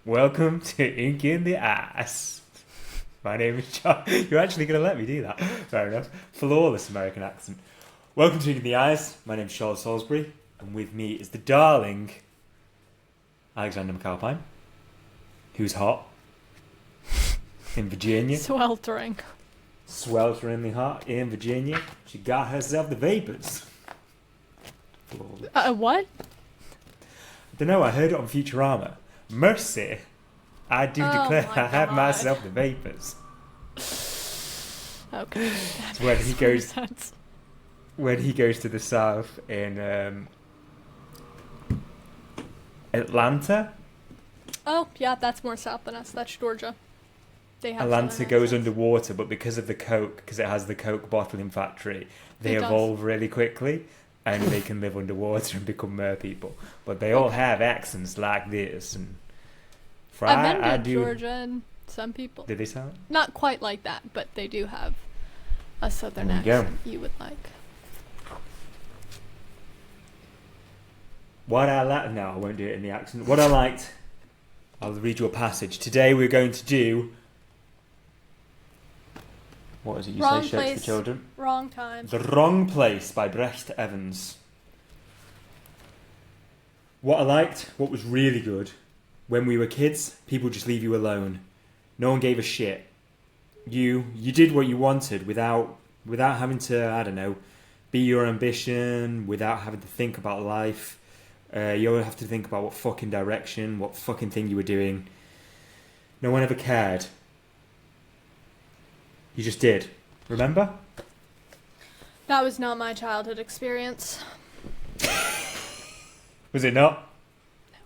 Welcome to Ink in the Ass. My name is John. You're actually going to let me do that. Fair enough. Flawless American accent. Welcome to Ink in the Eyes. My name is Charlotte Salisbury, and with me is the darling Alexander McAlpine, who's hot in Virginia. Swelteringly hot in Virginia. She got herself the vapors. What? I don't know, I heard it on Futurama. Mercy, I do declare I have myself the vapors. Okay. It's when he goes to the south in Atlanta. Oh, yeah, that's more south than us. That's Georgia. They have Atlanta goes underwater, but because of the Coke, because it has the Coke bottling factory, they evolve really quickly. And they can live underwater and become mer people. But they all have accents like this. And I've been to Georgia, and some people... Did they sound? Not quite like that, but they do have a southern accent you would like. What I like... No, I won't do it in the accent. What I liked... I'll read you a passage. Today we're going to do... What is it you say, Shakespeare Children? Wrong time. The Wrong Place by Brecht Evens. What I liked, what was really good, when we were kids, people just leave you alone. No one gave a shit. You did what you wanted without having to, I don't know, be your ambition, without having to think about life. You don't have to think about what fucking direction, what fucking thing you were doing. No one ever cared. You just did. Remember? That was not my childhood experience. Was it not? No.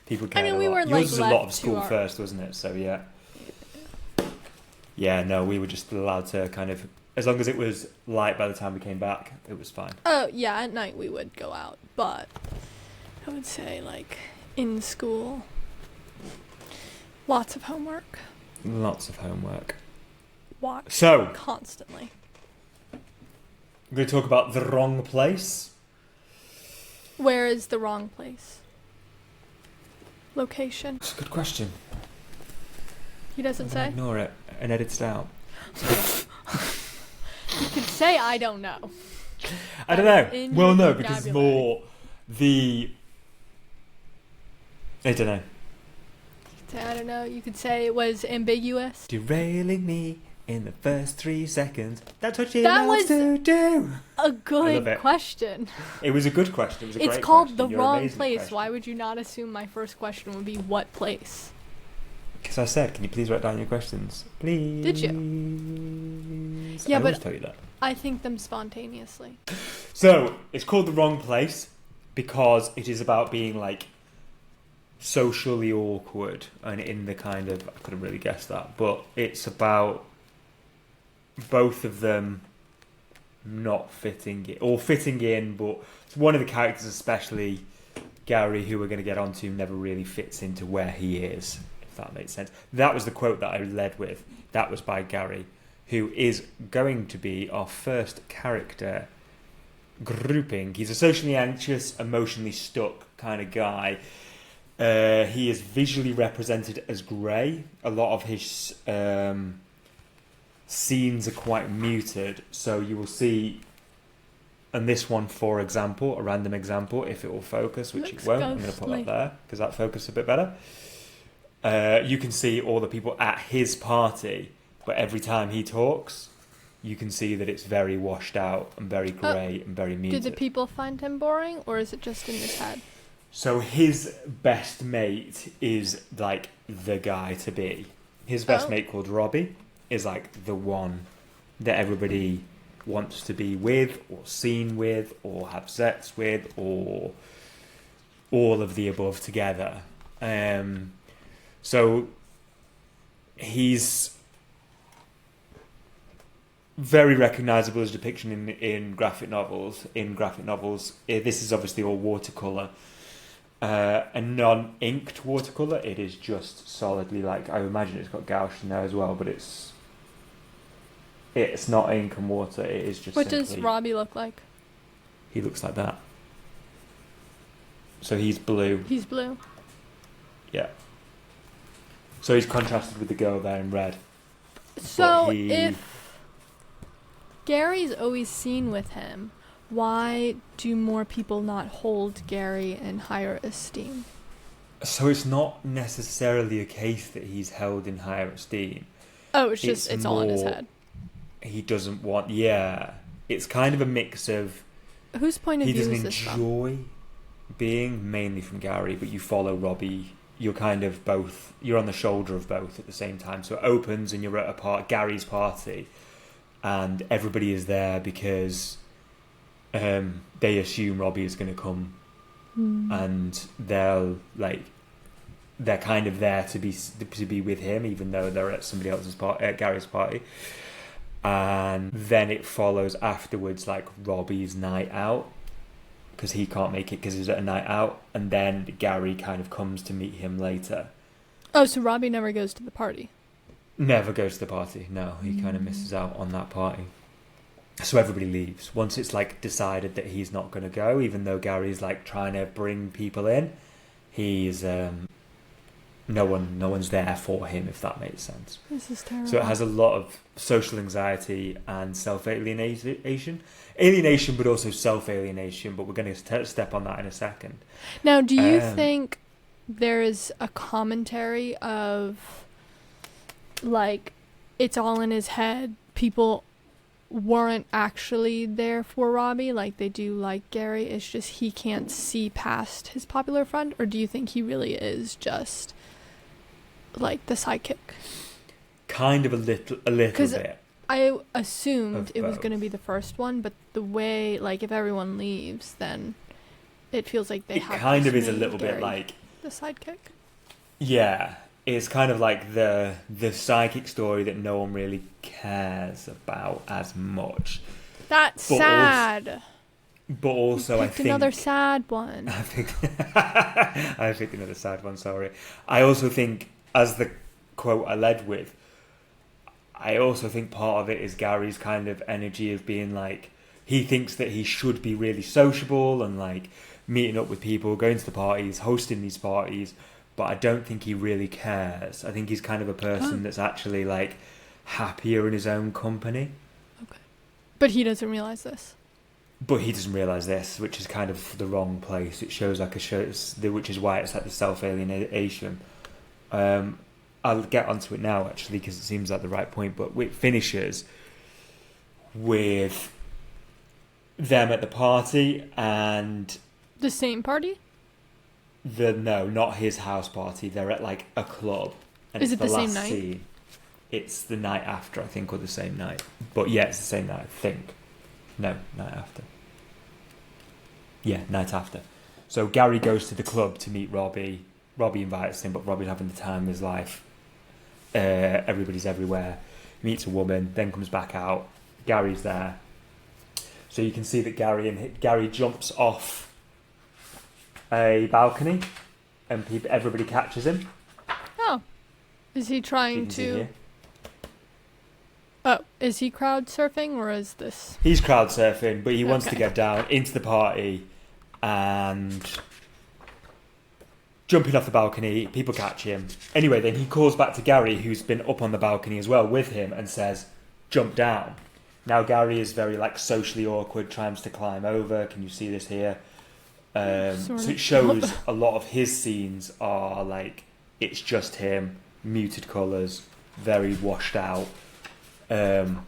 People cared we were Yours was a lot of school first, wasn't it? So yeah. Yeah, no, we were just allowed to kind of... As long as it was light by the time we came back, it was fine. Oh, yeah, at night we would go out. But I would say, in school, lots of homework. Lots of homework. So constantly. I'm going to talk about the wrong place. Where is the wrong place? Location. It's a good question. He doesn't say? Ignore it and edit it out. You could say I don't know. I don't know. Well, no, because it's more the... I don't know. You could say I don't know. You could say it was ambiguous. Derailing me in the first 3 seconds. That's what she loves to do. A good question. It was a good question. It was a great question. It's called the wrong place. Why would you not assume my first question would be what place? Because I said, can you please write down your questions? Please. Did you? Yeah, I but tell you that. I think them spontaneously. So, it's called The Wrong Place because it is about being socially awkward and in the kind of... I couldn't really guess that, but it's about both of them not fitting in, or fitting in, but one of the characters, especially Gary, who we're going to get onto, never really fits into where he is, if that makes sense. That was the quote that I led with. That was by Gary, who is going to be our first character grouping. He's a socially anxious, emotionally stuck kind of guy. He is visually represented as grey. A lot of his scenes are quite muted, so you will see, and this one, for example, a random example, if it will focus, which it won't, I'm going to put that there, because that focuses a bit better. You can see all the people at his party, but every time he talks, you can see that it's very washed out and very grey and very muted. Do the people find him boring, or is it just in his head? So his best mate is the guy to be. His best mate, called Robbie, is the one that everybody wants to be with or seen with or have sex with or all of the above together. So he's very recognisable as a depiction in graphic novels. This is obviously all watercolour. A non-inked watercolour. It is just solidly I imagine it's got gouache in there as well, but it's not ink and water. It is just. What does Robbie look like? He looks like that. So he's blue. He's blue. Yeah. So he's contrasted with the girl there in red. So if Gary's always seen with him, why do more people not hold Gary in higher esteem? So it's not necessarily a case that he's held in higher esteem. Oh, it's all in his head. He doesn't want... Yeah. It's kind of a mix of... Whose point of view is this from? He doesn't enjoy being mainly from Gary, but you follow Robbie. You're kind of both... You're on the shoulder of both at the same time. So it opens and you're at Gary's party, and everybody is there because they assume Robbie is going to come, and they're kind of there to be with him, even though they're at somebody else's party, at Gary's party. And then it follows afterwards, like Robbie's night out, because he can't make it because he's at a night out, and then Gary kind of comes to meet him later. Oh, so Robbie never goes to the party? Never goes to the party. No, he kind of misses out on that party. So everybody leaves once it's like decided that he's not going to go, even though Gary's like trying to bring people in. He's no one's there for him, if that makes sense. This is terrible. So it has a lot of social anxiety and self-alienation, but also self-alienation. But we're going to step on that in a second. Now, do you think there is a commentary of like it's all in his head? People weren't actually there for Robbie, like they do like Gary. It's just he can't see past his popular friend, or do you think he really is just like the sidekick? Kind of a little bit. I assumed it was going to be the first one, but the way, like, if everyone leaves, then it feels like they have. It kind of is a little bit like the sidekick. Yeah, it's kind of like the psychic story that no one really cares about as much. That's sad. But also, I think another sad one. I picked another sad one. Sorry. I also think, as the quote I led with, I also think part of it is Gary's kind of energy of being like, he thinks that he should be really sociable and like meeting up with people, going to the parties, hosting these parties, but I don't think he really cares. I think he's kind of a person that's actually like happier in his own company. Okay. But he doesn't realise this. But he doesn't realise this, which is kind of the wrong place. It shows like which is why it's like the self-alienation. I'll get onto it now, actually, because it seems like the right point. But it finishes with them at the party and... The same party? No, not his house party. They're at, like, a club. And is it the same last night? Scene. It's the night after, I think, or the same night. But, yeah, it's the same night, I think. No, night after. Yeah, night after. So Gary goes to the club to meet Robbie. Robbie invites him, but Robbie's having the time of his life. Everybody's everywhere. Meets a woman, then comes back out. Gary's there. So you can see that Gary jumps off a balcony, and everybody catches him. Oh, is he trying to? Oh, is he crowd surfing, or is this? He's crowd surfing, but he wants to get down into the party, and jumping off the balcony, people catch him. Anyway, then he calls back to Gary, who's been up on the balcony as well with him, and says, "Jump down." Now Gary is very like socially awkward, tries to climb over. Can you see this here? So it shows a lot of his scenes are like it's just him, muted colours, very washed out. And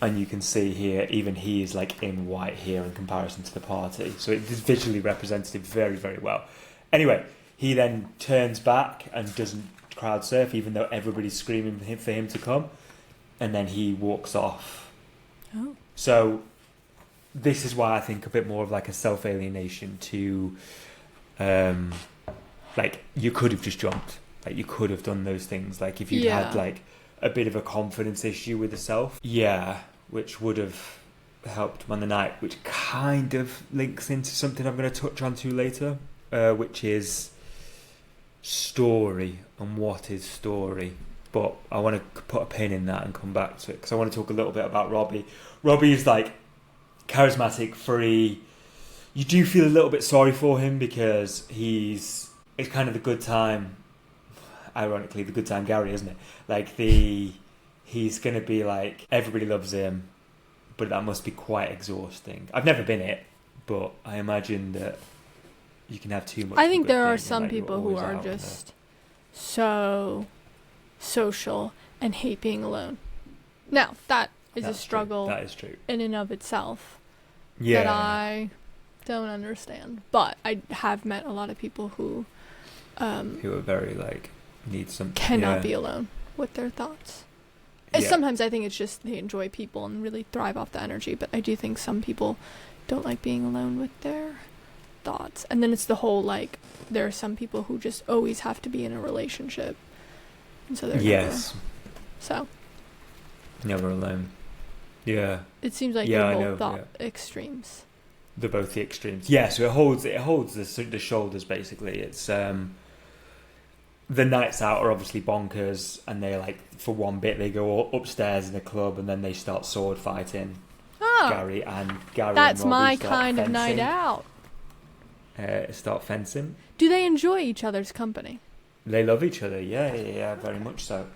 you can see here, even he is like in white here in comparison to the party. So it is visually represented very, very well. Anyway, he then turns back and doesn't crowd surf, even though everybody's screaming for him to come. And then he walks off. Oh. So this is why I think a bit more of like a self-alienation to, like you could have just jumped. Like you could have done those things. Like if you'd had like a bit of a confidence issue with the self. Yeah, which would have helped him on the night, which kind of links into something I'm going to touch on to later, which is story and what is story. But I want to put a pin in that and come back to it because I want to talk a little bit about Robbie. Robbie is like charismatic, free. You do feel a little bit sorry for him because it's kind of the good time. ironically the Good Time Gary, isn't it? Like he's going to be like, everybody loves him, but that must be quite exhausting. I've never been it, but I imagine that you can have too much. I think there are some people who are just so social and hate being alone. Now, that's a struggle. True. That is true. In and of itself. Yeah. That I don't understand. But I have met a lot of people who are very like need some cannot be alone with their thoughts. Yeah. Sometimes I think it's just they enjoy people and really thrive off the energy, but I do think some people don't like being alone with their thoughts. And then it's the whole like there are some people who just always have to be in a relationship. And so they're never alone. Yeah. It seems like they're both extremes. They're both the extremes. Yeah, so it holds the shoulders basically. It's the nights out are obviously bonkers, and they like for one bit they go upstairs in a club and then they start sword fighting. Oh, Gary and Robbie. That's my kind of night out. Start fencing. Do they enjoy each other's company? They love each other. Yeah, very much so.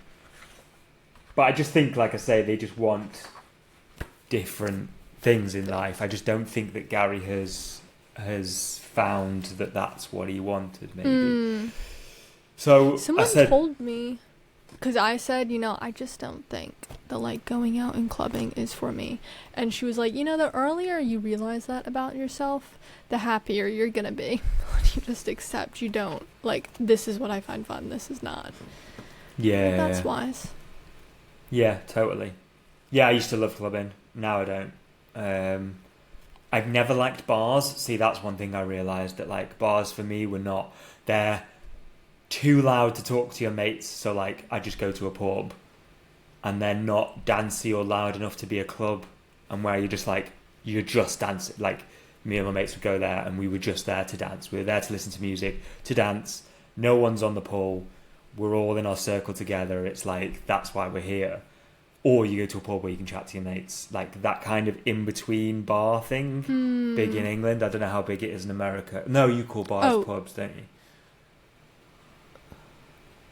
But I just think, like I say, they just want different things in life. I just don't think that Gary has found that that's what he wanted. Maybe. So someone told me, because I said, I just don't think the like going out and clubbing is for me. And she was like, the earlier you realize that about yourself, the happier you're gonna be. You just accept you don't like. This is what I find fun. This is not. Yeah, that's wise. Yeah, totally. Yeah, I used to love clubbing. Now I don't. I've never liked bars. See, that's one thing I realised, that like bars for me were not. They're too loud to talk to your mates, so like I just go to a pub, and they're not dancey or loud enough to be a club, and where you're just dancing. Like me and my mates would go there and we were just there to dance. We were there to listen to music, to dance. No one's on the pole. We're all in our circle together. It's like, that's why we're here. Or you go to a pub where you can chat to your mates. Like that kind of in-between bar thing. Big in England. I don't know how big it is in America. No, you call bars pubs, don't you?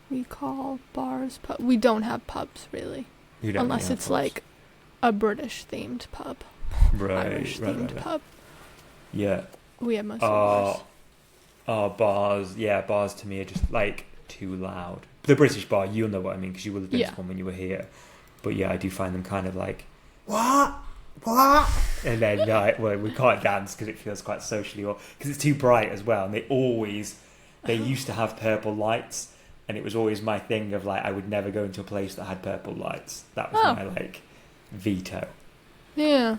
We call bars pubs. We don't have pubs, really. Unless it's pubs. Like a British-themed pub. Irish-themed pub. Yeah. We have most bars. Bars. Yeah, bars to me are just like too loud. The British bar, you'll know what I mean, because you will have been to one when you were here. But yeah, I do find them kind of like, what? And then we can't dance because it feels quite socially, or because it's too bright as well. And they used to have purple lights, and it was always my thing of like, I would never go into a place that had purple lights. That was my like veto. Yeah.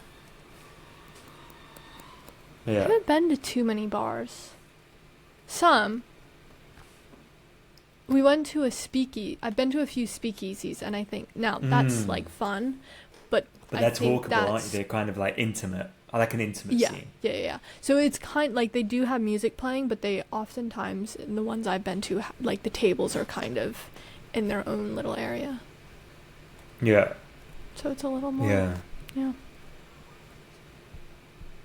Yeah. I haven't been to too many bars. Some. We went to a speakeasy. I've been to a few speakeasies, and I think now that's like fun, but they're talkable, aren't you? They're kind of like intimate. I like an intimate scene. Yeah. So it's kind of like they do have music playing, but they oftentimes, in the ones I've been to, like the tables are kind of in their own little area. Yeah. So it's a little more. Yeah.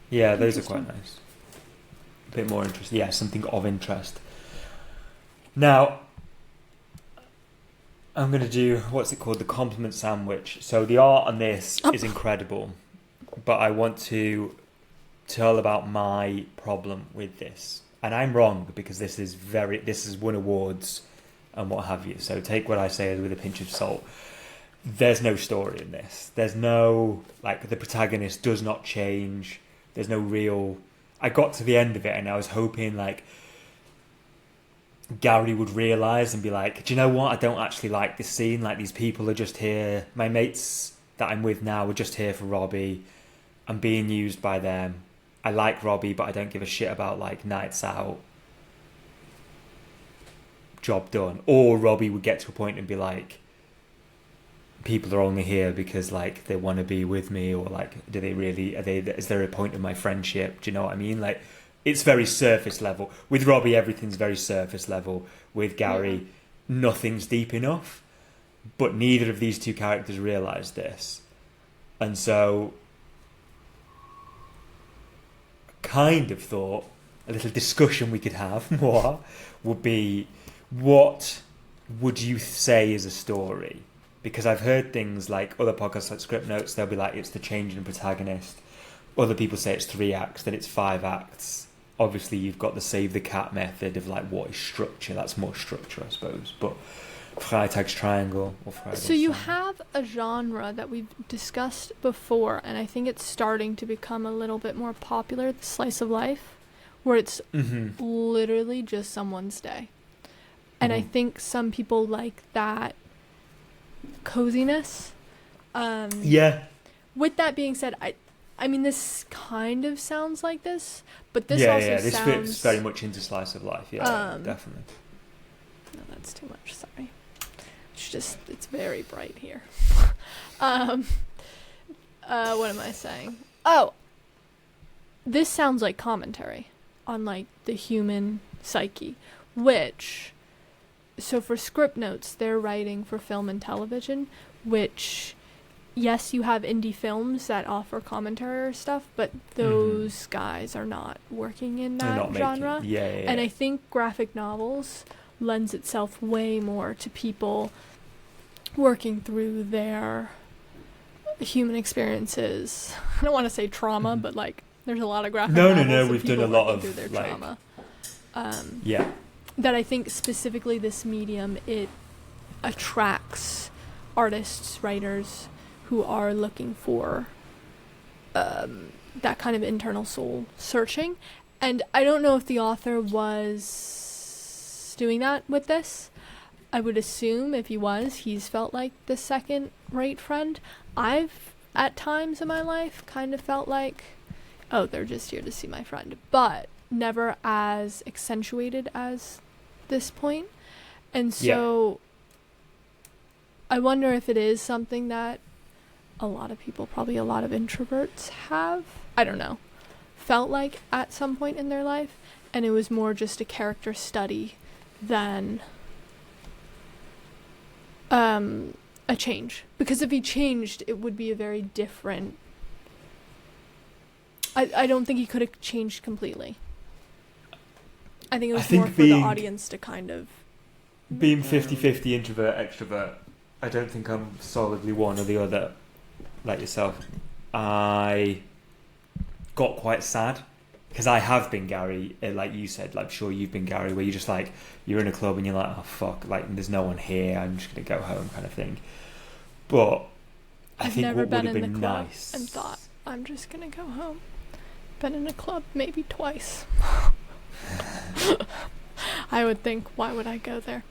Yeah, those are quite nice. A bit more interesting. Yeah, something of interest. Now, I'm going to do, what's it called? The compliment sandwich. So the art on this is incredible, but I want to tell about my problem with this. And I'm wrong, because this has won awards and what have you. So take what I say with a pinch of salt. There's no story in this. There's no, like, the protagonist does not change. There's no real... I got to the end of it and I was hoping, like, Gary would realise and be like, do you know what? I don't actually like this scene. Like, these people are just here. My mates that I'm with now are just here for Robbie. I'm being used by them. I like Robbie, but I don't give a shit about, like, nights out. Job done. Or Robbie would get to a point and be like, people are only here because, like, they want to be with me, or, like, do they really, is there a point in my friendship? Do you know what I mean? Like, it's very surface level. With Robbie, everything's very surface level. With Gary, nothing's deep enough. But neither of these two characters realise this. And so, kind of thought a little discussion we could have more would be, what would you say is a story? Because I've heard things like other podcasts like Script Notes, they'll be like, it's the change in the protagonist. Other people say it's 3 acts, then it's 5 acts. Obviously, you've got the save the cat method of like, what is structure? That's more structure, I suppose. But Freytag's triangle or Freytag's So you have a genre that we've discussed before, and I think it's starting to become a little bit more popular, the slice of life, where it's literally just someone's day. And I think some people like that coziness. Yeah. With that being said, I mean, this kind of sounds like this, but this also this sounds... fits very much into slice of life. Yeah, definitely. No, that's too much. Sorry. It's very bright here. What am I saying? Oh, this sounds like commentary on like the human psyche, which... So for Script Notes, they're writing for film and television, which, yes, you have indie films that offer commentary or stuff, but those guys are not working in that genre. And I think graphic novels lends itself way more to people working through their human experiences. I don't want to say trauma, but like there's a lot of graphic novels. No, we've done a lot of their like trauma. That I think specifically this medium, it attracts artists, writers who are looking for that kind of internal soul searching. And I don't know if the author was doing that with this. I would assume if he was, he's felt like the second-rate friend. I've, at times in my life, kind of felt like, oh, they're just here to see my friend. But never as accentuated as this point. And so I wonder if it is something that a lot of people, probably a lot of introverts have, I don't know, felt like at some point in their life, and it was more just a character study than a change. Because if he changed, it would be a very different... I don't think he could have changed completely. I think it was more for the audience to kind of... Being 50-50 introvert, extrovert, I don't think I'm solidly one or the other, like yourself. I got quite sad, because I have been Gary, like you said, like sure you've been Gary, where you're just like, you're in a club and you're like, oh fuck, like there's no one here, I'm just going to go home kind of thing. But I think what would have been nice... and thought, I'm just going to go home. Been in a club maybe twice. I would think, why would I go there?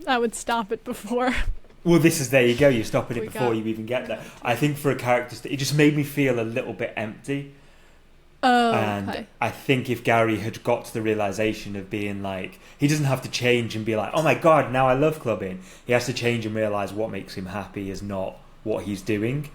I would stop it before. Well, there you go, you're stopping it before you even get there. I think for a character, it just made me feel a little bit empty. And I think if Gary had got to the realisation of being like, he doesn't have to change and be like, oh my god, now I love clubbing. He has to change and realise what makes him happy is not what he's doing.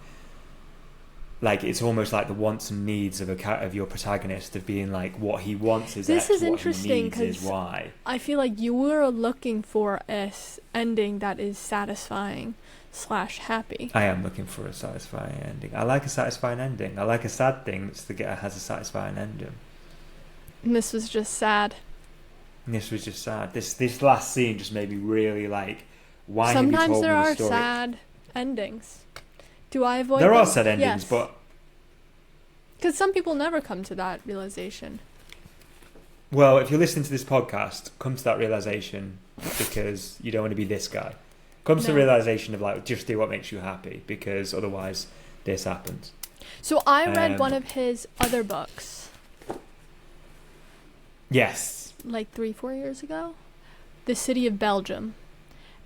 Like, it's almost like the wants and needs of your protagonist, of being like, what he wants is X, what interesting, he needs is Y. I feel like you were looking for a ending that is satisfying / happy. I am looking for a satisfying ending. I like a satisfying ending. I like a sad thing that has a satisfying ending. And this was just sad. This last scene just made me really like, why Sometimes have you told there me the are story? sad endings. Do I avoid There them? are sad endings, yes. but... Because some people never come to that realization. Well, if you're listening to this podcast, come to that realization, because you don't want to be this guy. Come to the realization of like, just do what makes you happy, because otherwise this happens. So I read one of his other books. Yes. Like 3-4 years ago. The City of Belgium.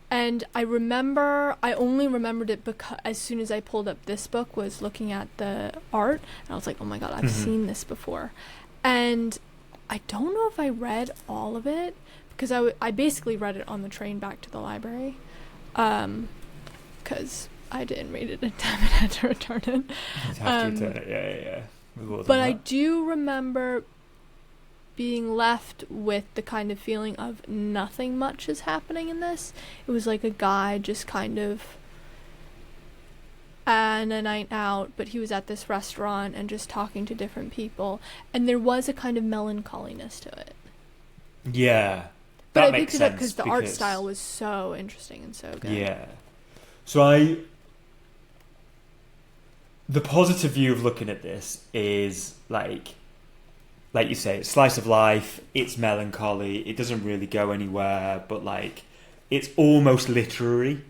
And I only remembered it because as soon as I pulled up this book, was looking at the art, and I was like, oh my god, I've seen this before. And I don't know if I read all of it, because I basically read it on the train back to the library, because I didn't read it in time and had to return it. You'd have to return it, yeah. But I do remember being left with the kind of feeling of nothing much is happening in this. It was like a guy just kind of on a night out, but he was at this restaurant and just talking to different people, and there was a kind of melancholiness to it. Yeah. But that I makes picked it up sense because the art style was so interesting and so good. Yeah. So the positive view of looking at this is like you say, it's slice of life, it's melancholy, it doesn't really go anywhere, but like it's almost literary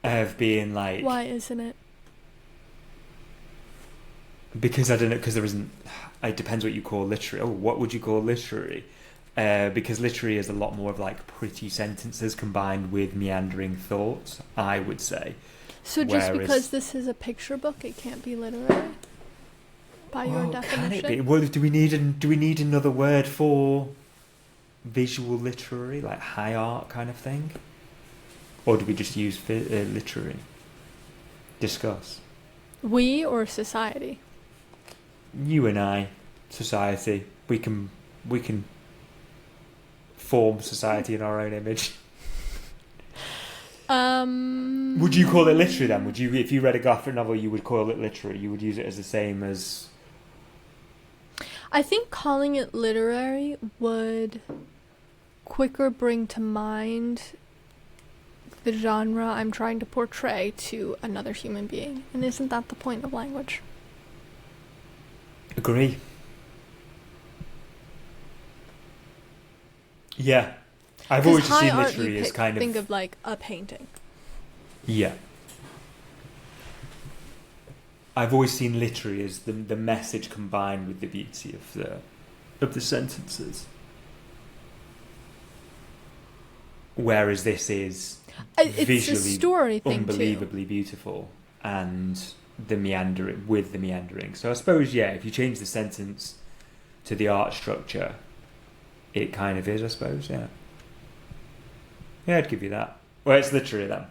of being like... Why isn't it? Because I don't know, because there isn't... It depends what you call literary. Oh, what would you call literary? Because literary is a lot more of like pretty sentences combined with meandering thoughts, I would say. So just because this is a picture book, it can't be literary? By your definition? Can it be? Well, do we need another word for visual literary, like high art kind of thing? Or do we just use literary? Discuss. We or society? You and I, society. We can form society in our own image. Would you call it literary then? Would you, if you read a graphic novel, you would call it literary? You would use it as the same as... I think calling it literary would quicker bring to mind the genre I'm trying to portray to another human being. And isn't that the point of language? Agree. Yeah. I've always just seen literary as kind of... Think of like a painting. Yeah. I've always seen literary as the message combined with the beauty of the sentences. Whereas this is visually a story thing unbelievably beautiful, and the meandering. So I suppose, yeah, if you change the sentence to the art structure, it kind of is, I suppose, yeah. Yeah, I'd give you that. Well, it's literary then.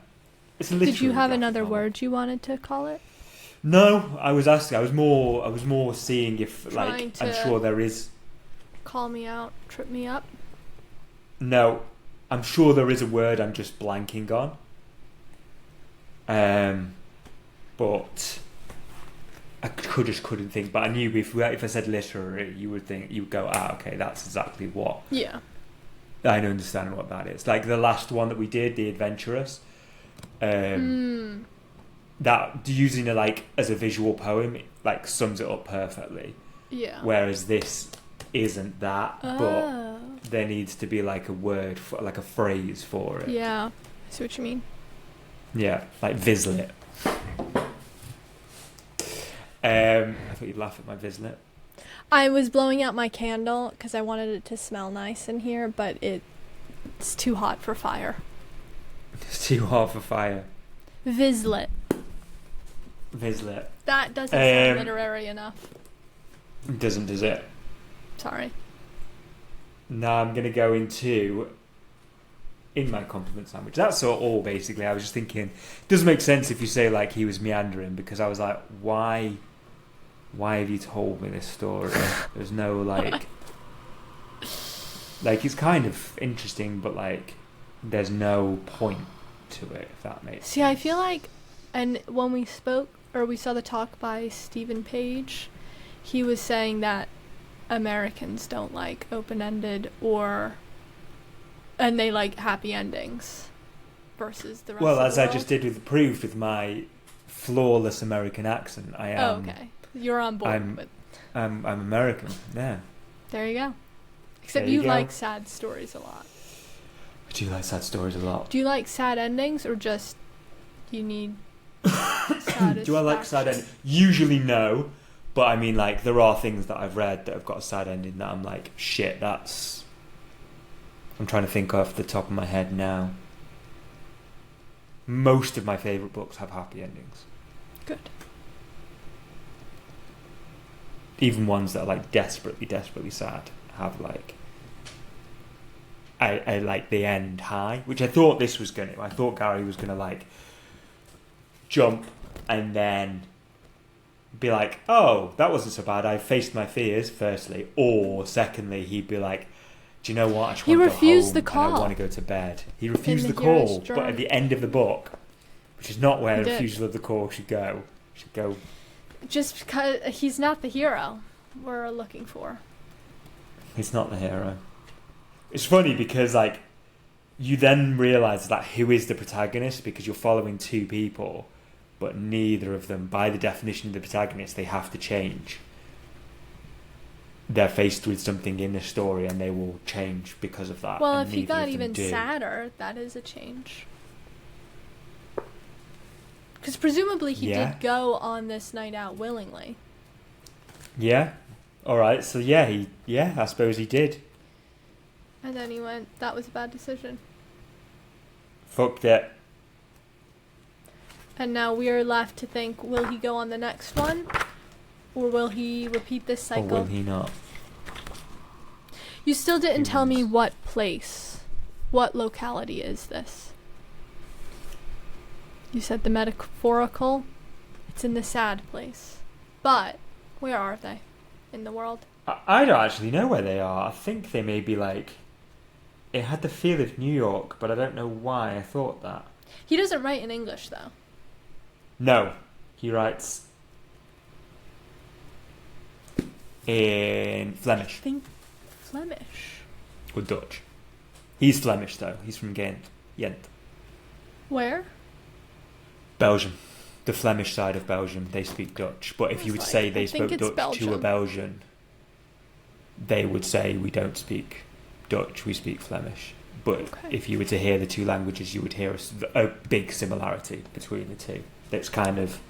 It's literary. Did you have another word you wanted to call it? No, I was asking. I was more seeing if, like, I'm sure there is. Call me out, trip me up. No, I'm sure there is a word I'm just blanking on. But I couldn't think. But I knew if I said literary, you would go, okay, that's exactly what. Yeah. I don't understand what that is. Like the last one that we did, The Adventurous. That using it like as a visual poem, like sums it up perfectly. Yeah. Whereas this isn't that, but there needs to be like a word, like a phrase for it. Yeah, I see what you mean. Yeah, like Vislet. I thought you'd laugh at my Vislet. I was blowing out my candle because I wanted it to smell nice in here, but it's too hot for fire. It's too hot for fire. Vislet. That doesn't sound literary enough. Doesn't, does it? Sorry. Now I'm going to go into in my compliment sandwich. That's all basically. I was just thinking, it doesn't make sense if you say like he was meandering, because I was like, why have you told me this story? There's no like it's kind of interesting, but like there's no point to it, if that makes sense. See, I feel like, and when we spoke or we saw the talk by Stephen Page, he was saying that Americans don't like open-ended and they like happy endings versus the rest of the world. Well, as I just did with the proof with my flawless American accent, I am. Oh, okay. You're on board. I'm American, yeah. There you go. Except you like sad stories a lot. I do like sad stories a lot. Do you like sad endings or just you need satisfaction? Do I like sad endings? Usually no, but I mean like there are things that I've read that have got a sad ending that I'm like, shit, that's... I'm trying to think off the top of my head now. Most of my favourite books have happy endings. Good. Even ones that are like desperately sad have like... I like the end high, which I thought this was going to. I thought Gary was going to like jump and then be like, oh, that wasn't so bad. I faced my fears, firstly. Or secondly, he'd be like, do you know what? I just want to go home and I want to go to bed. He refused the call, but at the end of the book, which is not where refusal of the call should go. Should go. Just because he's not the hero we're looking for. He's not the hero. It's funny because like you then realise that who is the protagonist, because you're following two people, but neither of them, by the definition of the protagonist, they have to change. They're faced with something in the story and they will change because of that. Well, and if he got neither of them even do. sadder, that is a change. Because presumably he did go on this night out willingly. Yeah. All right. So I suppose he did. And then he went, that was a bad decision. Fucked it. And now we are left to think, will he go on the next one? Or will he repeat this cycle? Or will he not? You still didn't tell me what place, what locality is this? You said the metaphorical. It's in the sad place. But where are they in the world? I don't actually know where they are. I think they may be like... It had the feel of New York, but I don't know why I thought that. He doesn't write in English, though. No. He writes in Flemish. I think Flemish. Or Dutch. He's Flemish, though. He's from Ghent. Where? Belgium. The Flemish side of Belgium, they speak Dutch. But if you would say they spoke Dutch to a Belgian, they would say, we don't speak Dutch, we speak Flemish. But if you were to hear the two languages, you would hear a big similarity between the two. That's kind of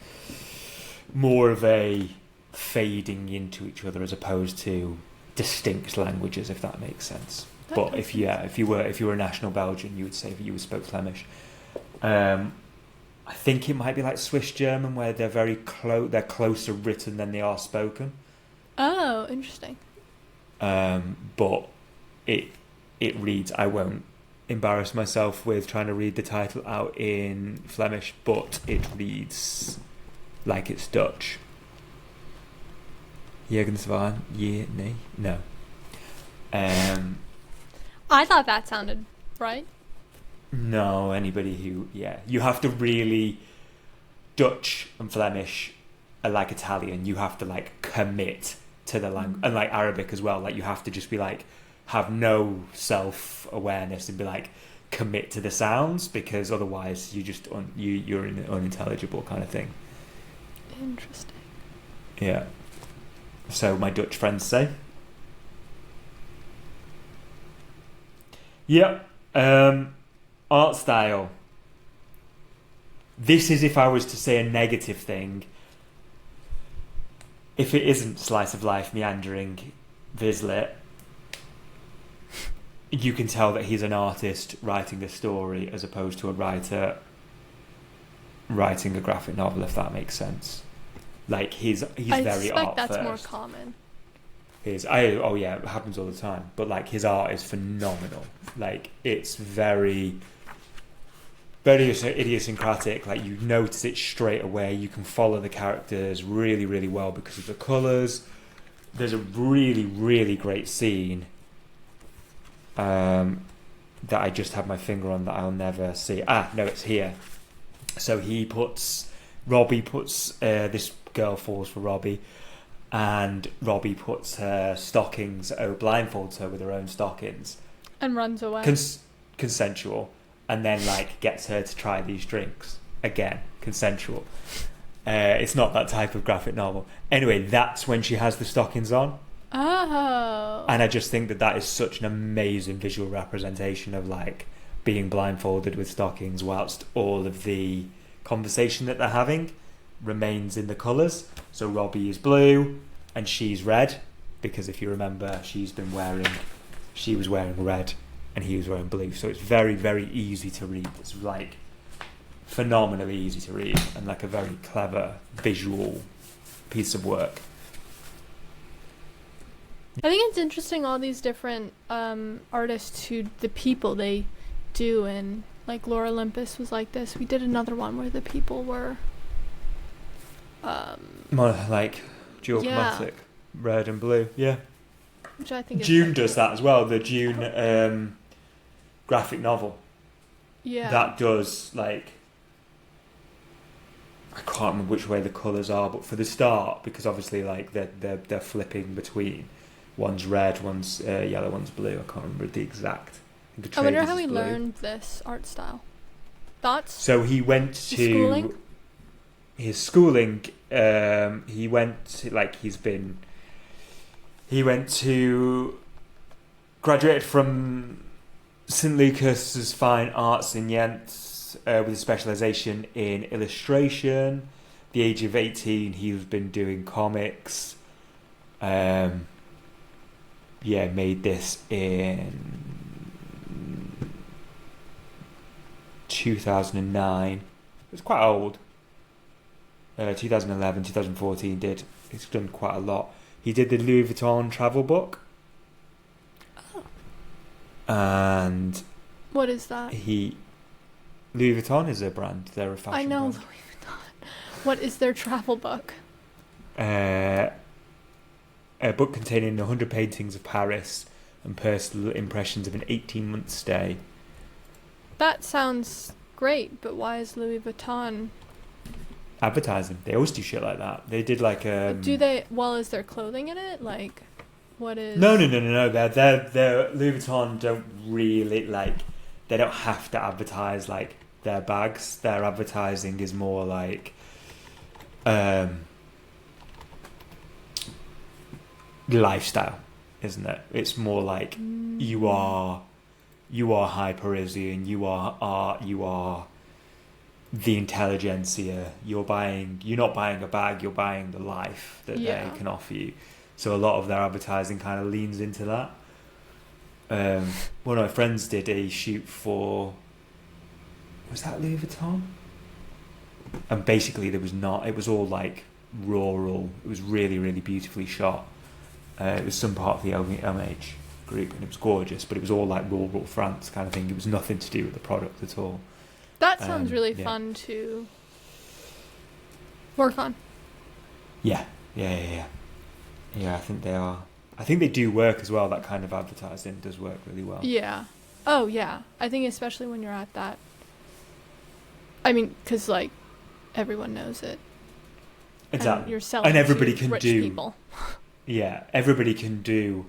more of a fading into each other as opposed to distinct languages, if that makes sense. But if you were a national Belgian, you would say that you spoke Flemish. I think it might be like Swiss German, where they're very they're closer written than they are spoken. Oh, interesting. But it reads, I won't embarrass myself with trying to read the title out in Flemish, but it reads like it's Dutch. Jegenswaan, nee, no. I thought that sounded right. No, anybody who, you have to really, Dutch and Flemish are like Italian, you have to like commit to the language, and like Arabic as well, like you have to just be like, have no self-awareness and be like, commit to the sounds, because otherwise you just, you're unintelligible kind of thing. Interesting. Yeah. So my Dutch friends say. Yep. Art style. This is if I was to say a negative thing. If it isn't slice of life, meandering, vislet, you can tell that he's an artist writing a story as opposed to a writer writing a graphic novel, if that makes sense. Like he's very art first. I suspect that's more common. It happens all the time. But like his art is phenomenal. Like it's very, very idiosyncratic. Like you notice it straight away. You can follow the characters really, really well because of the colours. There's a really, really great scene that I just have my finger on that I'll never see. No, it's here. So Robbie puts this girl falls for Robbie, and Robbie puts her stockings, blindfolds her with her own stockings, and runs away. Consensual, and then like gets her to try these drinks again. Consensual. It's not that type of graphic novel. Anyway, that's when she has the stockings on. Oh. And I just think that is such an amazing visual representation of like being blindfolded with stockings whilst all of the conversation that they're having remains in the colours. So Robbie is blue and she's red, because if you remember, she was wearing red and he was wearing blue. So it's very, very easy to read. It's like phenomenally easy to read and like a very clever visual piece of work. I think it's interesting, all these different artists who, the people they do, and like Laura Olympus was like this. We did another one where the people were more like dual-chromatic, red and blue, which I think June does that as well. The June graphic novel, that does like, I can't remember which way the colours are, but for the start, because obviously like they're flipping between, One's red, one's yellow, one's blue. I can't remember the exact. I wonder how he learned this art style. Thoughts? So he went to schooling? his schooling. He went to graduated from St. Lucas's Fine Arts in Ghent with a specialisation in illustration. At the age of 18, he's been doing comics. Made this in 2009. It was quite old. 2011, 2014 he's done quite a lot. He did the Louis Vuitton travel book. Oh. And what is that? Louis Vuitton is a brand. They're a fashion I know brand. Louis Vuitton. What is their travel book? A book containing 100 paintings of Paris and personal impressions of an 18-month stay. That sounds great, but why is Louis Vuitton advertising? They always do shit like that. They did like do they? Well, is there clothing in it? Like, what is? No. They're Louis Vuitton don't really like. They don't have to advertise like their bags. Their advertising is more like, lifestyle, isn't it? It's more like you are high Parisian. You are the intelligentsia. You're not buying a bag. You're buying the life that they can offer you. So a lot of their advertising kind of leans into that. One of my friends did a shoot for, was that Louis Vuitton? And basically it was all like rural. It was really, really beautifully shot. It was some part of the LVMH group and it was gorgeous, but it was all like rural France kind of thing. It was nothing to do with the product at all. That sounds really fun to work on. Yeah, I think they are. I think they do work as well. That kind of advertising does work really well. Yeah. Oh, yeah. I think especially when you're at that. I mean, because like everyone knows it. Exactly. And you're selling and everybody to can rich do. People. Yeah, everybody can do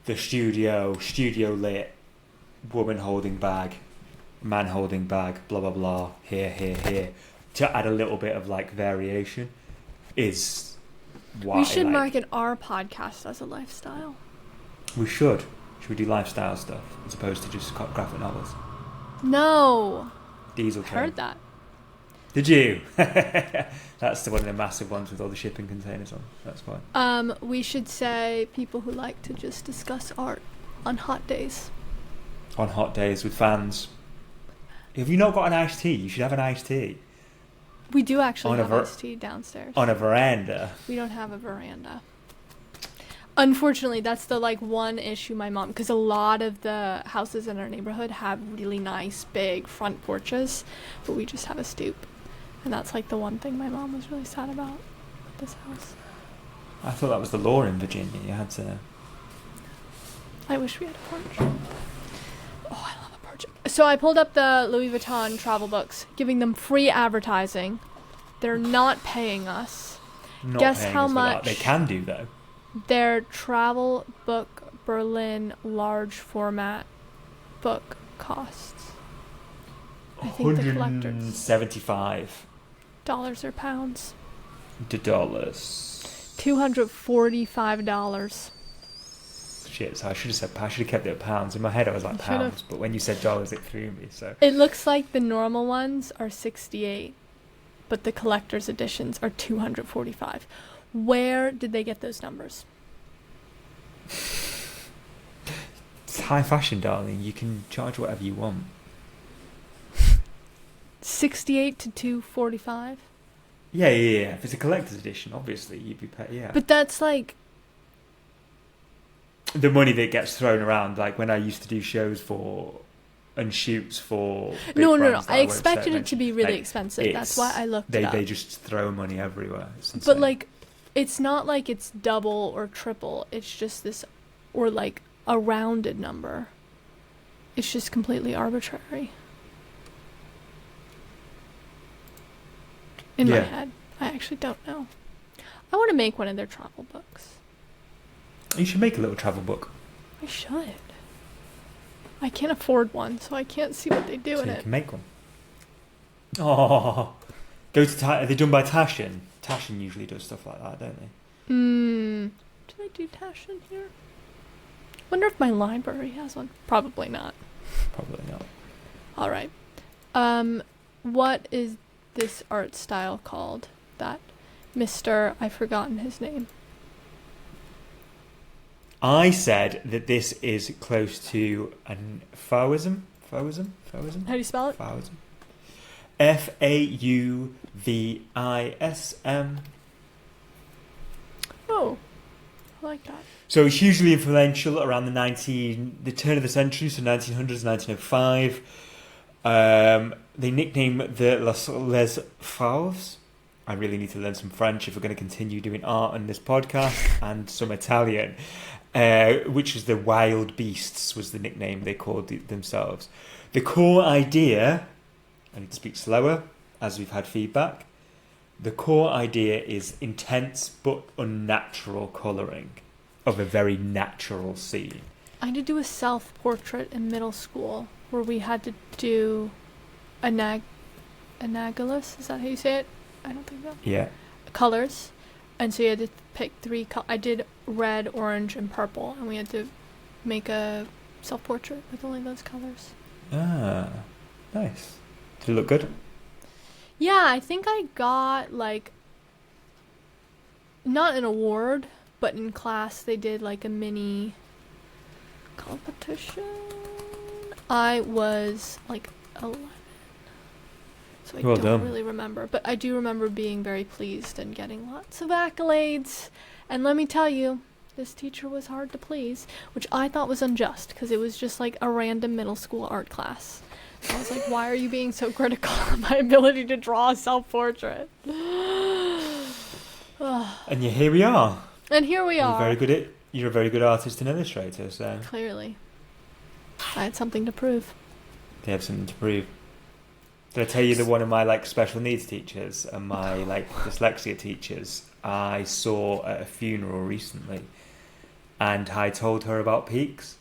the studio lit, woman holding bag, man holding bag, blah blah blah. Here. To add a little bit of like variation is. We should market our podcast as a lifestyle. We should. Should we do lifestyle stuff as opposed to just graphic novels? No. Diesel train. Heard that. Did you? That's one of the massive ones with all the shipping containers on. That's fine. We should say people who like to just discuss art on hot days. On hot days with fans. If you've not got an iced tea, you should have an iced tea. We do actually have iced tea downstairs. On a veranda. We don't have a veranda. Unfortunately, that's the like one issue my mom, because a lot of the houses in our neighborhood have really nice big front porches, but we just have a stoop. And that's like the one thing my mom was really sad about with this house. I thought that was the law in Virginia. You had to... I wish we had a porch. Oh, I love a porch. So I pulled up the Louis Vuitton travel books, giving them free advertising. They're not paying us. Not Guess paying how us for much that. They can do, though. Their travel book Berlin large format book costs. I think the collectors. $175. Dollars or pounds? To dollars. $245. Shit, so I should have kept it at pounds. In my head I was like pounds, but when you said dollars it threw me, so. It looks like the normal ones are $68, but the collector's editions are $245. Where did they get those numbers? It's high fashion, darling. You can charge whatever you want. 68 to 245. Yeah. If it's a collector's edition, obviously you'd be paid. Yeah. But that's like the money that gets thrown around. Like when I used to do shows for and shoots for. No. I expected it to be really expensive. That's why I looked it up. They just throw money everywhere. But like, it's not like it's double or triple. It's just this, or like a rounded number. It's just completely arbitrary. In my head. I actually don't know. I want to make one of their travel books. You should make a little travel book. I should. I can't afford one, so I can't see what they do in So you it. can make one. Oh, go to are they done by Taschen? Taschen usually does stuff like that, don't they? Did I do Taschen here? Wonder if my library has one. Probably not. Probably not. All right. What is this art style called? That Mr. I've forgotten his name. I said that this is close to an Fauvism. Fauvism? How do you spell it? Fauvism. Fauvism. Oh, I like that. So it's hugely influential around the turn of the century, so 1900s, 1905. They nickname the Les Fauves. I really need to learn some French if we're going to continue doing art on this podcast, and some Italian, which is the wild beasts was the nickname they called themselves. The core idea, I need to speak slower as we've had feedback. The core idea is intense but unnatural colouring of a very natural scene. I had to do a self-portrait in middle school where we had to do analogous. Is that how you say it? I don't think so. Yeah. Colors. And so you had to pick three. I did red, orange, and purple. And we had to make a self-portrait with only those colors. Ah, nice. Did it look good? Yeah, I think I got, not an award, but in class they did, a mini competition. I was, 11. So I don't really remember. But I do remember being very pleased and getting lots of accolades. And let me tell you, this teacher was hard to please, which I thought was unjust, because it was just, a random middle school art class. I was like, why are you being so critical of my ability to draw a self-portrait? And here we are. And here we are. You're a very good artist and illustrator, so... Clearly. I had something to prove. They have something to prove. Did I tell you that one of my, special needs teachers and my, dyslexia teachers, I saw at a funeral recently, and I told her about peaks.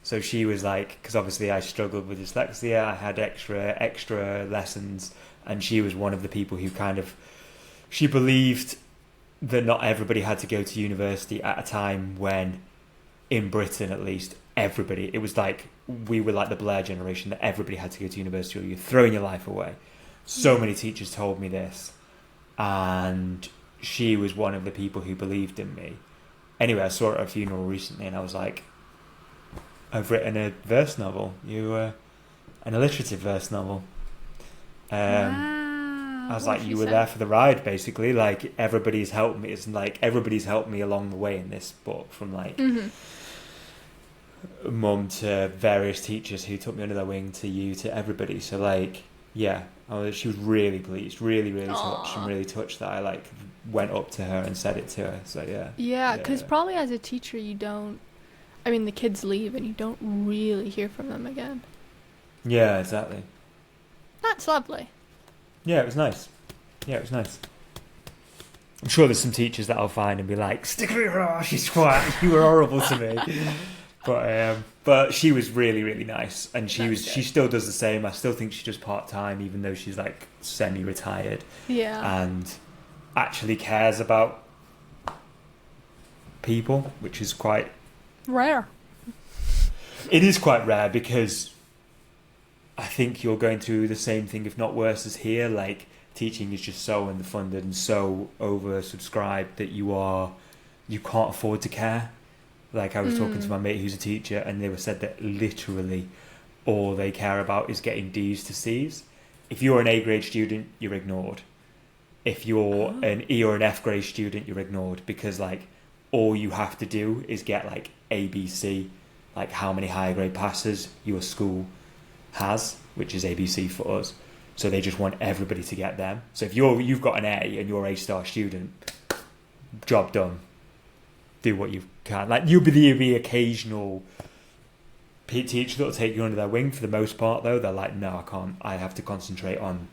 So she was because obviously I struggled with dyslexia, I had extra lessons, and she was one of the people who she believed that not everybody had to go to university at a time when, in Britain at least, everybody, it was we were the Blair generation, that everybody had to go to university or you're throwing your life away. So many teachers told me this, and she was one of the people who believed in me. Anyway, I saw her at a funeral recently, and I was like, I've written a verse novel. An alliterative verse novel. Wow. I was like, you were there for the ride, basically. Everybody's helped me. It's everybody's helped me along the way in this book, from mum to various teachers who took me under their wing, to you, to everybody. So yeah, she was really pleased, really touched, and really touched that I went up to her and said it to her. So yeah. Yeah, because probably as a teacher you don't. I mean, the kids leave and you don't really hear from them again. Yeah, exactly. That's lovely. Yeah, it was nice. I'm sure there's some teachers that I'll find and be like, stick with her, she's twat, you were horrible to me. But she was really, really nice, and she still does the same. I still think she does part-time, even though she's semi-retired. Yeah. And actually cares about people, which is quite rare. It is quite rare, because I think you're going through the same thing, if not worse, as here. Teaching is just so underfunded and so oversubscribed that you can't afford to care. I was talking to my mate who's a teacher, and they said that literally all they care about is getting D's to C's. If you're an A grade student, you're ignored. If you're an E or an F grade student, you're ignored, because all you have to do is get A, B, C, how many higher grade passes your school has, which is ABC for us. So they just want everybody to get them. So if you've got an A and you're A-star student, job done. Do what you can. You'll be the occasional teacher that'll take you under their wing. For the most part, though, they're like, no, I can't. I have to concentrate on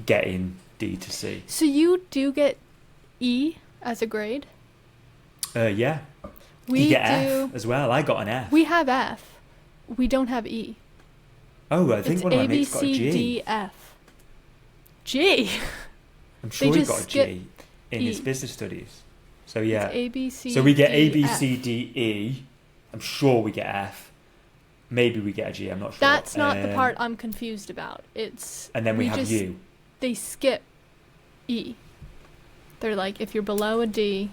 getting D to C. So you do get E as a grade? Yeah. You get F as well. I got an F. We have F. We don't have E. Oh, I think one of my mates got a G. A, B, C, D, F. G? I'm sure he got a G in his business studies. So yeah. It's A, B, C, so we get D, A, B, F. C, D, E. I'm sure we get F. Maybe we get a G. I'm not sure. That's not the part I'm confused about. It's and then we have U. They skip E. They're like, if you're below a D,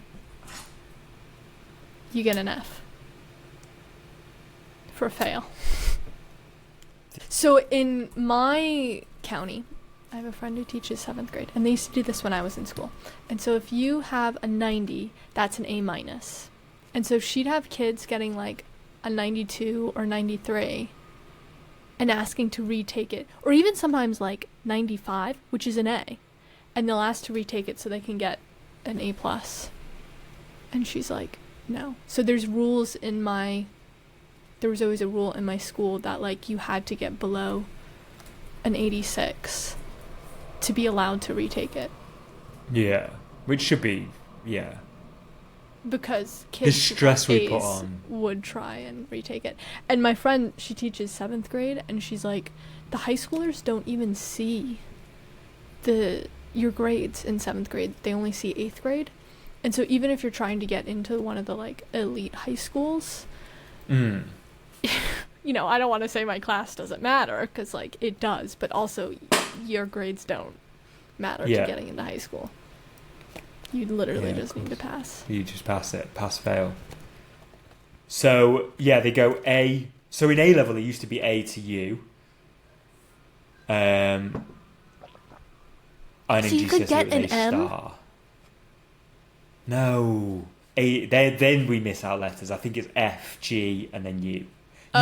you get an F for fail. So in my county, I have a friend who teaches 7th grade, and they used to do this when I was in school. And so if you have a 90, that's an A minus. And so she'd have kids getting like a 92 or 93 and asking to retake it, or even sometimes like 95, which is an A, and they'll ask to retake it so they can get an A plus. And she's like, no. So there was always a rule in my school that like you had to get below an 86 to be allowed to retake it. Yeah, which should be, yeah. Because kids the stress we put on would try and retake it. And my friend, she teaches 7th grade, and she's like, the high schoolers don't even see your grades in 7th grade. They only see 8th grade. And so even if you're trying to get into one of the like elite high schools, you know, I don't want to say my class doesn't matter, because like it does, but also your grades don't matter to getting into high school. You literally just need to pass. You just pass it. Pass, fail. So, yeah, they go A. So in A level, it used to be A to U. And so you could get an M? Star. No. A. Then we miss out letters. I think it's F, G, and then U.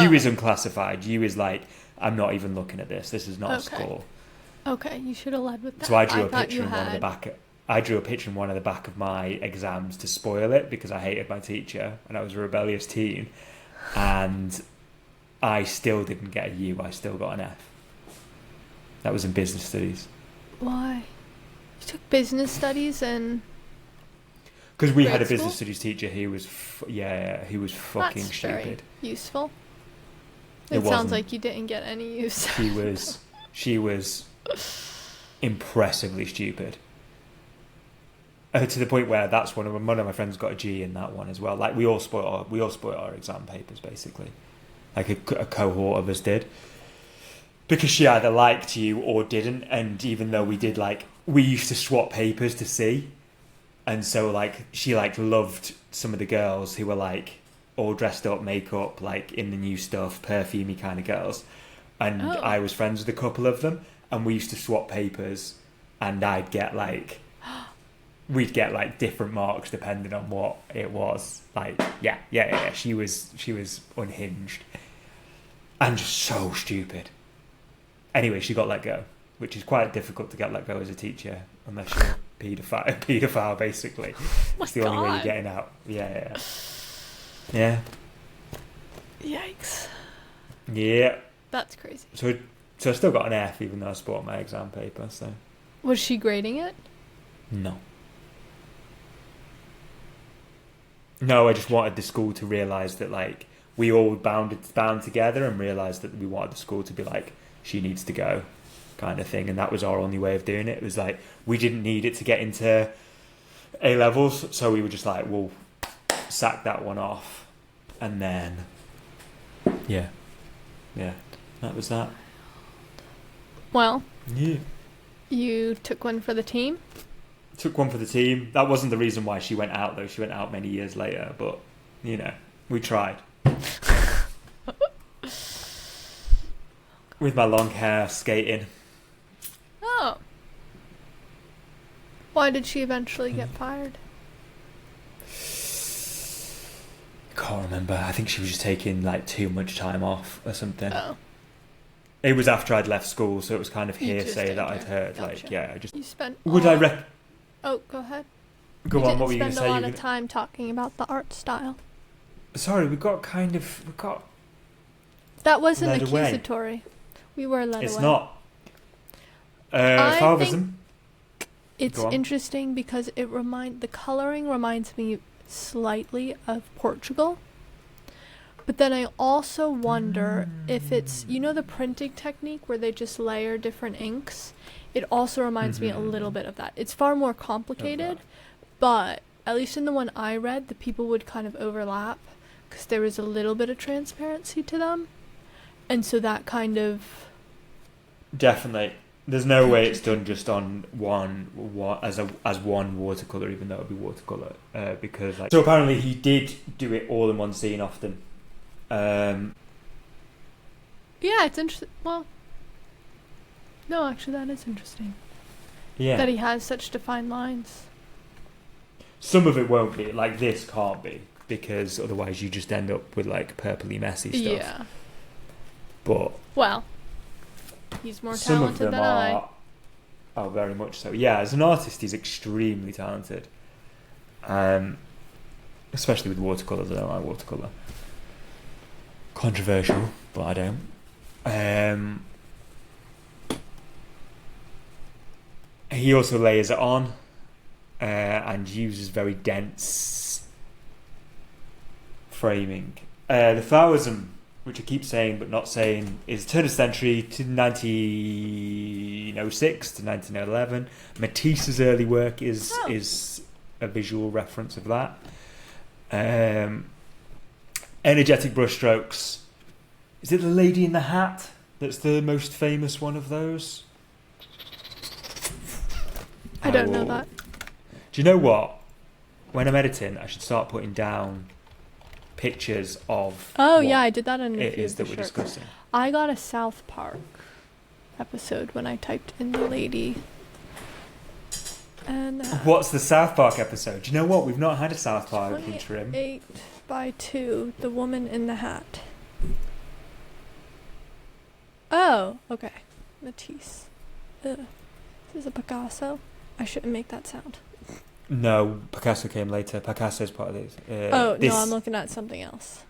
U is unclassified. U is like, I'm not even looking at this. This is not a score. Okay, you should have led with that. So I drew a picture in one of the back. I drew a picture in one of the back of my exams to spoil it because I hated my teacher and I was a rebellious teen, and I still didn't get a U. I still got an F. That was in business studies. Why? You took business studies and... Because we had a business studies teacher who was, he was fucking That's stupid. Very useful. It sounds like you didn't get any use. She was impressively stupid. To the point where that's one of my friends got a G in that one as well. Like we all spoiled our exam papers basically, like a cohort of us did, because she either liked you or didn't. And even though we used to swap papers to see, and so like she like loved some of the girls who were like all dressed up, makeup, like in the new stuff, perfumey kind of girls, and I was friends with a couple of them, and we used to swap papers, and I'd get like. We'd get like different marks depending on what it was. Like, yeah. She was unhinged and just so stupid. Anyway, she got let go, which is quite difficult to get let go as a teacher unless you're a paedophile basically. It's the only way you're getting out. Yeah. Yikes. Yeah. That's crazy. So I still got an F even though I spoiled my exam paper. So was she grading it? No, I just wanted the school to realise that like we all bound together and realised that we wanted the school to be like, she needs to go kind of thing, and that was our only way of doing it. It was like we didn't need it to get into A levels, so we were just like, we'll sack that one off, and then yeah, that was that. Well, yeah, you took one for the team. Took one for the team. That wasn't the reason why she went out, though. She went out many years later, but, you know, we tried. With my long hair, skating. Oh. Why did she eventually get fired? Can't remember. I think she was just taking, like, too much time off or something. Oh. It was after I'd left school, so it was kind of hearsay that I'd heard. Gotcha. Like, yeah, I just... You spent... Oh, go ahead. Go on, what were you going to say? You spend a lot of time talking about the art style. Sorry, we got... That wasn't accusatory. Away. We were led away. It's not. I think it's interesting because the coloring reminds me slightly of Portugal. But then I also wonder if it's, you know, the printing technique where they just layer different inks? It also reminds me a little bit of that. It's far more complicated, but at least in the one I read, the people would kind of overlap because there was a little bit of transparency to them. And so that kind of... Definitely. There's no way it's done just on one as one watercolour, even though it would be watercolour. Because so apparently he did do it all in one scene often. Yeah, it's interesting. Well, no, actually, that is interesting. Yeah. That he has such defined lines. Some of it won't be. Like this can't be. Because otherwise you just end up with like purpley messy stuff. Yeah. But... Well, he's more some of talented them than I. Oh, very much so. Yeah, as an artist he's extremely talented. Especially with watercolours. I don't like watercolour. Controversial, but I don't. He also layers it on and uses very dense framing. The Flowers, which I keep saying but not saying, is turn of the century to 1906 to 1911. Matisse's early work is a visual reference of that. Energetic brushstrokes. Is it The Lady in the Hat that's the most famous one of those? I don't know that. Do you know what? When I'm editing, I should start putting down pictures of yeah, I did that on it is that we're discussing. I got a South Park episode when I typed in The Lady. And what's the South Park episode? Do you know what? We've not had a South Park interim. 8x2, The Woman in the Hat. Oh, okay. Matisse. Ugh. This is a Picasso. I shouldn't make that sound. No, Picasso came later. Picasso's part of this. No, I'm looking at something else.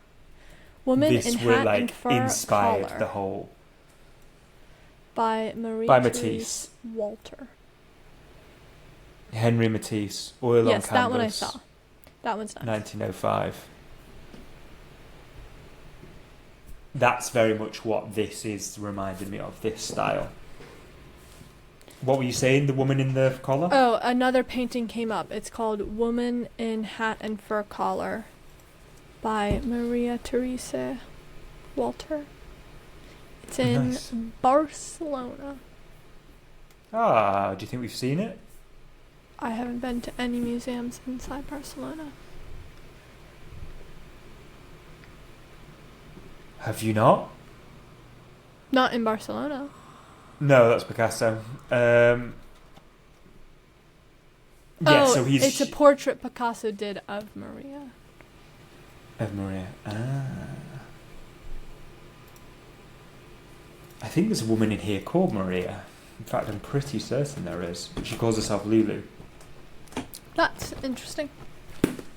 Woman in Hat and Fur inspired Collar. the whole. By Matisse. Walter. Henry Matisse. Oil on Canvas. Yes, that one I saw. That one's nice. 1905. That's very much what this is reminding me of, this style. What were you saying? The woman in the collar? Oh, another painting came up. It's called Woman in Hat and Fur Collar by Maria Teresa Walter. It's in Barcelona. Do you think we've seen it? I haven't been to any museums inside Barcelona. Have you not? Not in Barcelona. No, that's Picasso. So he's... it's a portrait Picasso did of Maria. Of Maria. I think there's a woman in here called Maria. In fact, I'm pretty certain there is. She calls herself Lulu. That's interesting.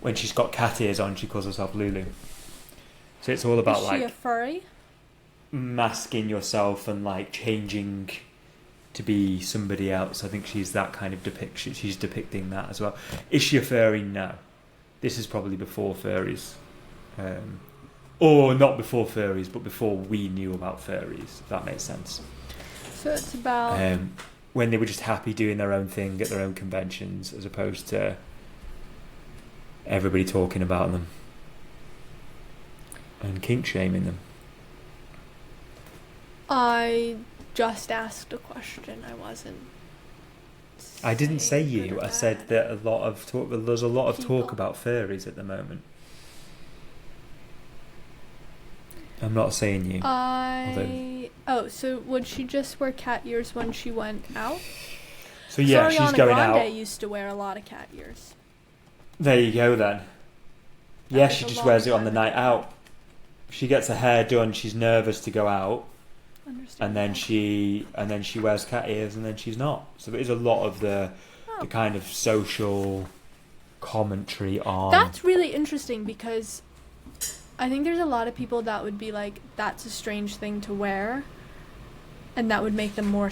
When she's got cat ears on, she calls herself Lulu. So it's all about is she a furry? Masking yourself and like changing to be somebody else. I think she's that kind of depiction. She's depicting that as well. Is she a furry? No. This is probably before furries. Or not before furries, but before we knew about furries, if that makes sense. So it's about... when they were just happy doing their own thing at their own conventions, as opposed to everybody talking about them and kink shaming them. I just asked a question. I didn't say you. I said that there's a lot of talk about furries at the moment. I'm not saying you. So would she just wear cat ears when she went out? So yeah, she's going out. Ariana Grande used to wear a lot of cat ears. There you go then. Yeah, she just wears it on the night out. She gets her hair done, she's nervous to go out. And then she wears cat ears, and then she's not. So there is a lot of the kind of social commentary on. That's really interesting because I think there's a lot of people that would be like, that's a strange thing to wear, and that would make them more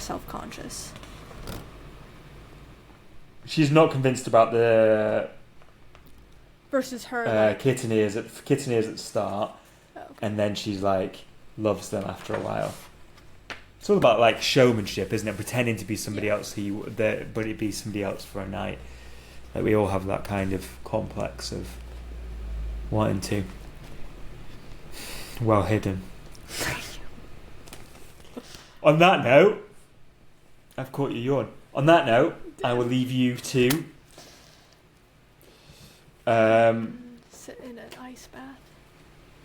Versus her. Kitten ears at the start, Oh, okay. and then she's like loves them after a while. It's all about like showmanship, isn't it? Pretending to be somebody else but it be somebody else for a night. Like we all have that kind of complex of wanting to. Well hidden. On that note, I've caught you yawn. On that note, I will leave you to sit in an ice bath.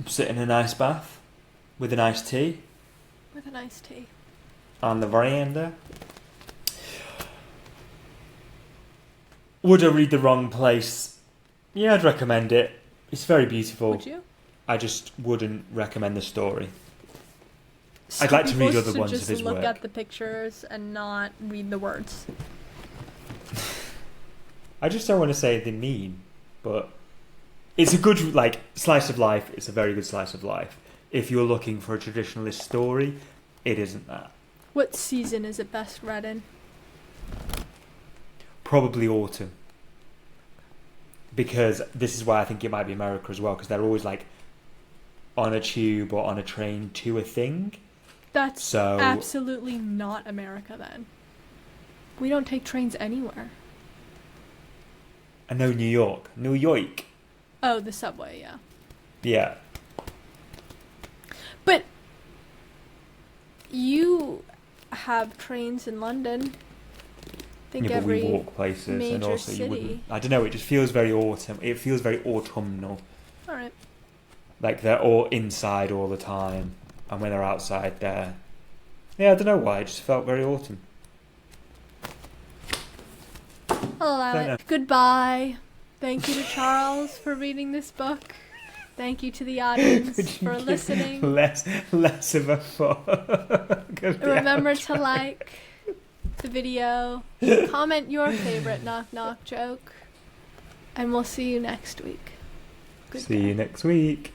Sit in an ice bath with an iced tea. With an iced tea. On the veranda. Would I read The Wrong Place? Yeah, I'd recommend it. It's very beautiful. Would you? I just wouldn't recommend the story. So I'd like to read other ones just of his look work. at the pictures and not read the words. I just don't want to say anything mean, but it's a good slice of life. It's a very good slice of life. If you're looking for a traditionalist story, it isn't that. What season is it best read in? Probably autumn. Because this is why I think it might be America as well, because they're always like on a tube or on a train to a thing. That's absolutely not America then. We don't take trains anywhere. I know New York. New York. Oh, the subway, yeah. Yeah. But you have trains in London. I think yeah, but we every walk places, major and also city. you wouldn't. I don't know. It just feels very autumn. It feels very autumnal. All right. Like they're all inside all the time, and when they're outside, they're. Yeah, I don't know why. It just felt very autumn. I'll allow it. Goodbye. Thank you to Charles for reading this book. Thank you to the audience for listening. Less of a fuck. Remember to like the video, comment your favorite knock knock joke, and we'll see you next week. See you next week.